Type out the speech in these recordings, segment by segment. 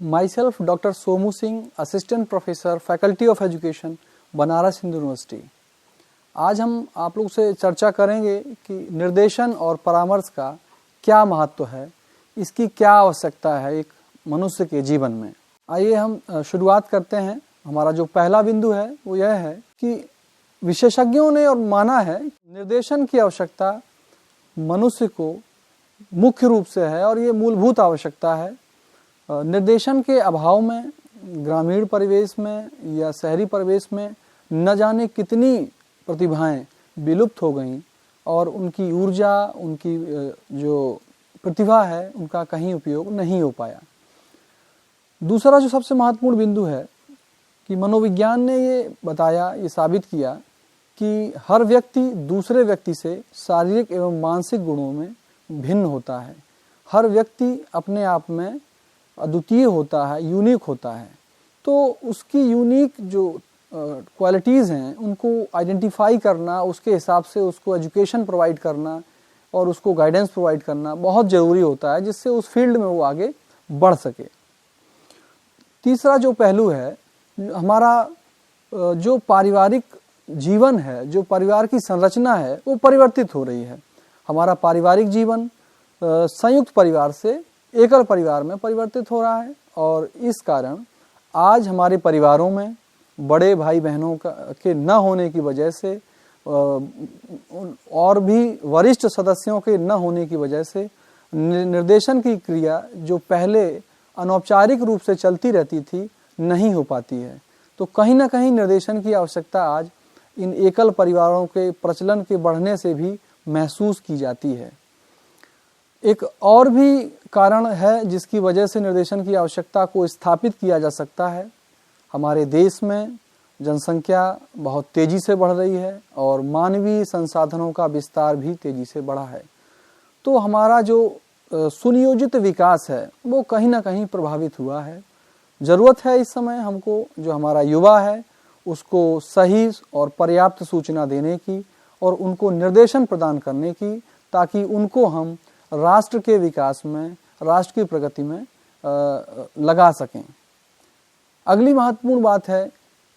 Myself, Dr. Somu Singh, Assistant Professor, Faculty of Education, Banaras Hindu university. आज हम आप लोग से चर्चा करेंगे कि निर्देशन और परामर्श का क्या महत्व है, इसकी क्या आवश्यकता है एक मनुष्य के जीवन में। आइए हम शुरुआत करते हैं। हमारा जो पहला बिंदु है वो यह है कि विशेषज्ञों ने और माना है निर्देशन की आवश्यकता मनुष्य को मुख्य रूप से है और ये मूलभूत आवश्यकता है। निर्देशन के अभाव में ग्रामीण परिवेश में या शहरी परिवेश में न जाने कितनी प्रतिभाएं विलुप्त हो गईं और उनकी ऊर्जा, उनकी जो प्रतिभा है उनका कहीं उपयोग नहीं हो पाया। दूसरा जो सबसे महत्वपूर्ण बिंदु है कि मनोविज्ञान ने ये बताया, ये साबित किया कि हर व्यक्ति दूसरे व्यक्ति से शारीरिक एवं मानसिक गुणों में भिन्न होता है। हर व्यक्ति अपने आप में अद्वितीय होता है, यूनिक होता है। तो उसकी यूनिक जो क्वालिटीज़ हैं उनको आइडेंटिफाई करना, उसके हिसाब से उसको एजुकेशन प्रोवाइड करना और उसको गाइडेंस प्रोवाइड करना बहुत ज़रूरी होता है, जिससे उस फील्ड में वो आगे बढ़ सके। तीसरा जो पहलू है, हमारा जो पारिवारिक जीवन है, जो परिवार की संरचना है वो परिवर्तित हो रही है। हमारा पारिवारिक जीवन संयुक्त परिवार से एकल परिवार में परिवर्तित हो रहा है और इस कारण आज हमारे परिवारों में बड़े भाई बहनों के न होने की वजह से और भी वरिष्ठ सदस्यों के न होने की वजह से निर्देशन की क्रिया जो पहले अनौपचारिक रूप से चलती रहती थी नहीं हो पाती है। तो कहीं ना कहीं निर्देशन की आवश्यकता आज इन एकल परिवारों के प्रचलन के बढ़ने से भी महसूस की जाती है। एक और भी कारण है जिसकी वजह से निर्देशन की आवश्यकता को स्थापित किया जा सकता है। हमारे देश में जनसंख्या बहुत तेजी से बढ़ रही है और मानवीय संसाधनों का विस्तार भी तेजी से बढ़ा है। तो हमारा जो सुनियोजित विकास है वो कहीं ना कहीं प्रभावित हुआ है। ज़रूरत है इस समय हमको, जो हमारा युवा है उसको सही और पर्याप्त सूचना देने की और उनको निर्देशन प्रदान करने की, ताकि उनको हम राष्ट्र के विकास में, राष्ट्र की प्रगति में लगा सकें। अगली महत्वपूर्ण बात है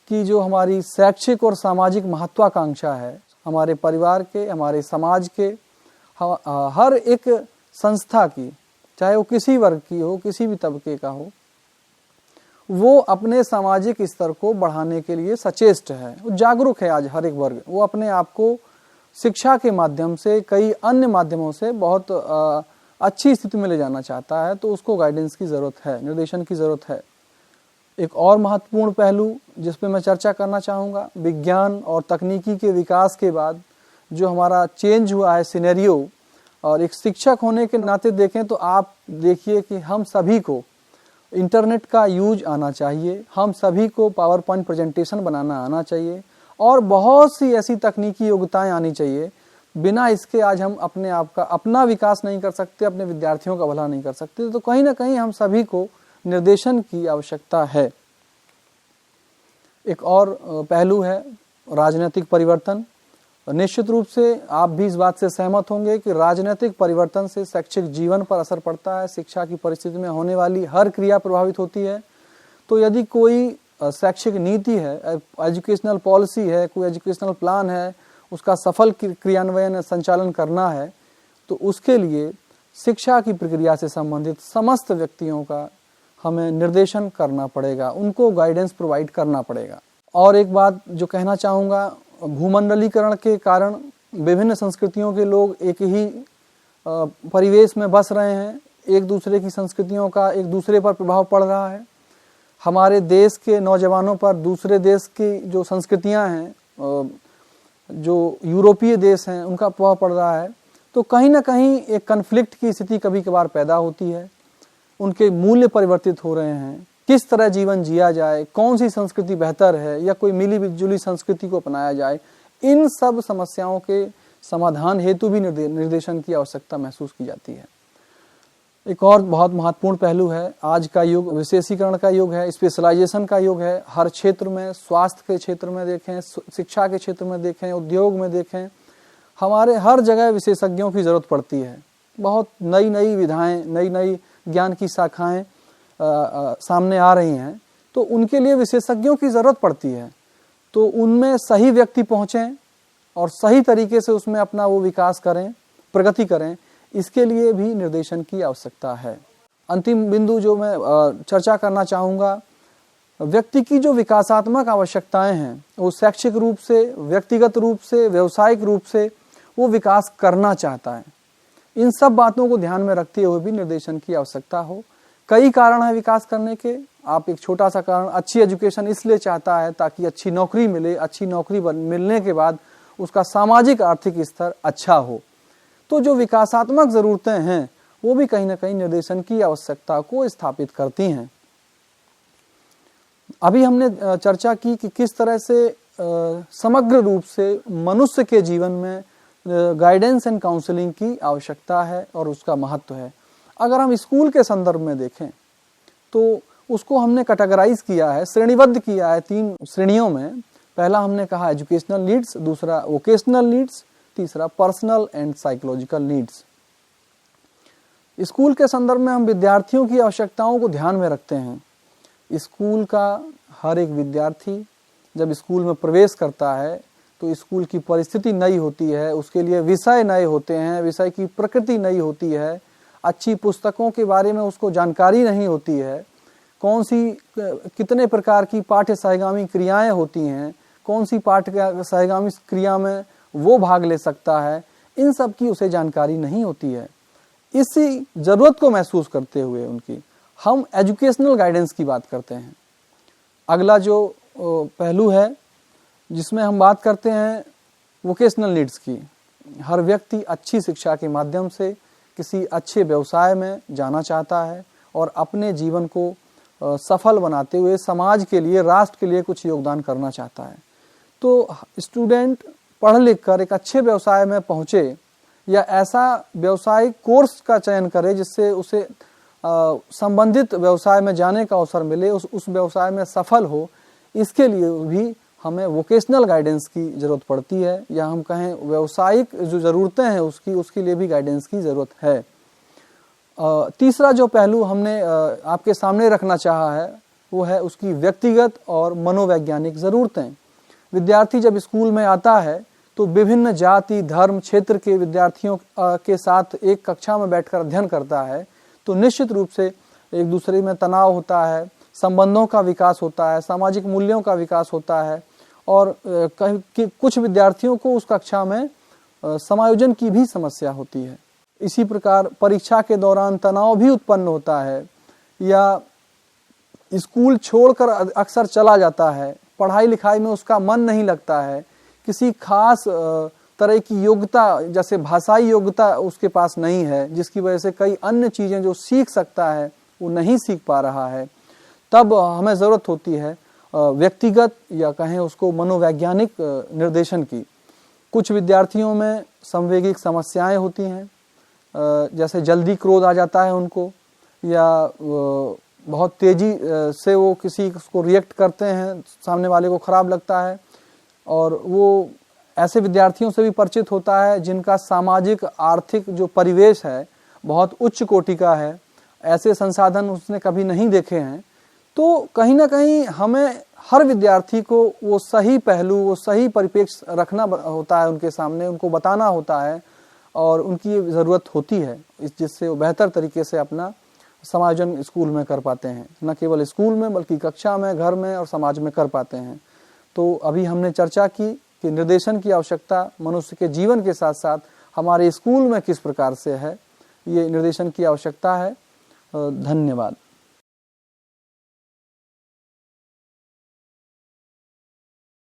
कि जो हमारी शैक्षिक और सामाजिक महत्वाकांक्षा है, हमारे परिवार के, हमारे समाज के, हर एक संस्था की, चाहे वो किसी वर्ग की हो, किसी भी तबके का हो, वो अपने सामाजिक स्तर को बढ़ाने के लिए सचेष्ट है, वो जागरूक है। आज हर एक वर्ग वो अपने आप को शिक्षा के माध्यम से, कई अन्य माध्यमों से बहुत अच्छी स्थिति में ले जाना चाहता है। तो उसको गाइडेंस की ज़रूरत है, निर्देशन की ज़रूरत है। एक और महत्वपूर्ण पहलू जिस पे मैं चर्चा करना चाहूँगा, विज्ञान और तकनीकी के विकास के बाद जो हमारा चेंज हुआ है सिनेरियो, और एक शिक्षक होने के नाते देखें तो आप देखिए कि हम सभी को इंटरनेट का यूज आना चाहिए, हम सभी को पावर पॉइंट प्रेजेंटेशन बनाना आना चाहिए और बहुत सी ऐसी तकनीकी योग्यताएं आनी चाहिए। बिना इसके आज हम अपने आप का, अपना विकास नहीं कर सकते, अपने विद्यार्थियों का भला नहीं कर सकते। तो कहीं ना कहीं हम सभी को निर्देशन की आवश्यकता है। एक और पहलू है राजनीतिक परिवर्तन। निश्चित रूप से आप भी इस बात से सहमत होंगे कि राजनीतिक परिवर्तन से शैक्षिक जीवन पर असर पड़ता है। शिक्षा की परिस्थिति में होने वाली हर क्रिया प्रभावित होती है। तो यदि कोई शैक्षिक नीति है, एजुकेशनल पॉलिसी है, कोई एजुकेशनल प्लान है, उसका सफल क्रियान्वयन संचालन करना है, तो उसके लिए शिक्षा की प्रक्रिया से संबंधित समस्त व्यक्तियों का हमें निर्देशन करना पड़ेगा, उनको गाइडेंस प्रोवाइड करना पड़ेगा। और एक बात जो कहना चाहूँगा, भूमंडलीकरण के कारण विभिन्न संस्कृतियों के लोग एक ही परिवेश में बस रहे हैं, एक दूसरे की संस्कृतियों का एक दूसरे पर प्रभाव पड़ रहा है। हमारे देश के नौजवानों पर दूसरे देश की जो संस्कृतियां हैं, जो यूरोपीय देश हैं, उनका प्रभाव पड़ रहा है। तो कहीं ना कहीं एक कन्फ्लिक्ट की स्थिति कभी कभार पैदा होती है। उनके मूल्य परिवर्तित हो रहे हैं, किस तरह जीवन जिया जाए, कौन सी संस्कृति बेहतर है या कोई मिली जुली संस्कृति को अपनाया जाए, इन सब समस्याओं के समाधान हेतु भी निर्देशन की आवश्यकता महसूस की जाती है। एक और बहुत महत्वपूर्ण पहलू है, आज का युग विशेषीकरण का युग है, स्पेशलाइजेशन का युग है। हर क्षेत्र में, स्वास्थ्य के क्षेत्र में देखें, शिक्षा के क्षेत्र में देखें, उद्योग में देखें, हमारे हर जगह विशेषज्ञों की ज़रूरत पड़ती है। बहुत नई नई विधाएं, नई नई ज्ञान की शाखाएं सामने आ रही हैं, तो उनके लिए विशेषज्ञों की ज़रूरत पड़ती है। तो उनमें सही व्यक्ति पहुँचें और सही तरीके से उसमें अपना वो विकास करें, प्रगति करें, इसके लिए भी निर्देशन की आवश्यकता है। अंतिम बिंदु जो मैं चर्चा करना चाहूँगा, व्यक्ति की जो विकासात्मक आवश्यकताएं हैं वो शैक्षिक रूप से, व्यक्तिगत रूप से, व्यावसायिक रूप से वो विकास करना चाहता है। इन सब बातों को ध्यान में रखते हुए भी निर्देशन की आवश्यकता हो। कई कारण है विकास करने के। आप एक छोटा सा कारण, अच्छी एजुकेशन इसलिए चाहता है ताकि अच्छी नौकरी मिले, अच्छी नौकरी मिलने के बाद उसका सामाजिक आर्थिक स्तर अच्छा हो। तो जो विकासात्मक ज़रूरतें हैं वो भी कहीं ना कहीं निर्देशन की आवश्यकता को स्थापित करती हैं। अभी हमने चर्चा की कि किस तरह से समग्र रूप से मनुष्य के जीवन में गाइडेंस एंड काउंसलिंग की आवश्यकता है और उसका महत्व है। अगर हम स्कूल के संदर्भ में देखें तो उसको हमने कैटेगराइज किया है, श्रेणीबद्ध किया है 3 श्रेणियों में। पहला हमने कहा एजुकेशनल नीड्स, दूसरा वोकेशनल नीड्स, तीसरा personal and psychological needs. School के संदर्भ में हम विद्यार्थियों की आवश्यकताओं को ध्यान में रखते हैं। स्कूल का हर एक विद्यार्थी जब स्कूल में प्रवेश करता है तो स्कूल की परिस्थिति नई होती है, उसके लिए विषय नए होते हैं, विषय की प्रकृति नई होती है, अच्छी पुस्तकों के बारे में उसको जानकारी नहीं होती है, कौन सी कितने प्रकार की पाठ्य सहगामी क्रियाएं होती हैं, कौन सी पाठ्य सहगामी क्रिया में वो भाग ले सकता है, इन सब की उसे जानकारी नहीं होती है। इसी ज़रूरत को महसूस करते हुए उनकी हम एजुकेशनल गाइडेंस की बात करते हैं। अगला जो पहलू है जिसमें हम बात करते हैं वोकेशनल नीड्स की। हर व्यक्ति अच्छी शिक्षा के माध्यम से किसी अच्छे व्यवसाय में जाना चाहता है और अपने जीवन को सफल बनाते हुए समाज के लिए, राष्ट्र के लिए कुछ योगदान करना चाहता है। तो स्टूडेंट पढ़ लिख कर एक अच्छे व्यवसाय में पहुँचे या ऐसा व्यवसायिक कोर्स का चयन करे जिससे उसे संबंधित व्यवसाय में जाने का अवसर मिले, उस व्यवसाय में सफल हो, इसके लिए भी हमें वोकेशनल गाइडेंस की ज़रूरत पड़ती है, या हम कहें व्यवसायिक जो ज़रूरतें हैं उसके लिए भी गाइडेंस की ज़रूरत है। तीसरा जो पहलू हमने आपके सामने रखना चाहा है वो है उसकी व्यक्तिगत और मनोवैज्ञानिक ज़रूरतें। विद्यार्थी जब स्कूल में आता है तो विभिन्न जाति, धर्म, क्षेत्र के विद्यार्थियों के साथ एक कक्षा में बैठकर अध्ययन करता है, तो निश्चित रूप से एक दूसरे में तनाव होता है, संबंधों का विकास होता है, सामाजिक मूल्यों का विकास होता है, और कुछ विद्यार्थियों को उस कक्षा में समायोजन की भी समस्या होती है। इसी प्रकार परीक्षा के दौरान तनाव भी उत्पन्न होता है, या स्कूल छोड़कर अक्सर चला जाता है, पढ़ाई लिखाई में उसका मन नहीं लगता है, किसी खास तरह की योग्यता जैसे भाषाई योग्यता उसके पास नहीं है, जिसकी वजह से कई अन्य चीज़ें जो सीख सकता है वो नहीं सीख पा रहा है, तब हमें ज़रूरत होती है व्यक्तिगत या कहें उसको मनोवैज्ञानिक निर्देशन की। कुछ विद्यार्थियों में संवेगिक समस्याएं होती हैं, जैसे जल्दी क्रोध आ जाता है उनको, या बहुत तेज़ी से वो किसी को रिएक्ट करते हैं, सामने वाले को ख़राब लगता है, और वो ऐसे विद्यार्थियों से भी परिचित होता है जिनका सामाजिक आर्थिक जो परिवेश है बहुत उच्च कोटि का है, ऐसे संसाधन उसने कभी नहीं देखे हैं। तो कहीं ना कहीं हमें हर विद्यार्थी को वो सही पहलू, वो सही परिप्रेक्ष्य रखना होता है उनके सामने, उनको बताना होता है, और उनकी ज़रूरत होती है जिससे वो बेहतर तरीके से अपना समायोजन स्कूल में कर पाते हैं, न केवल स्कूल में बल्कि कक्षा में, घर में और समाज में कर पाते हैं। तो अभी हमने चर्चा की कि निर्देशन की आवश्यकता मनुष्य के जीवन के साथ साथ हमारे स्कूल में किस प्रकार से है, ये निर्देशन की आवश्यकता है। धन्यवाद।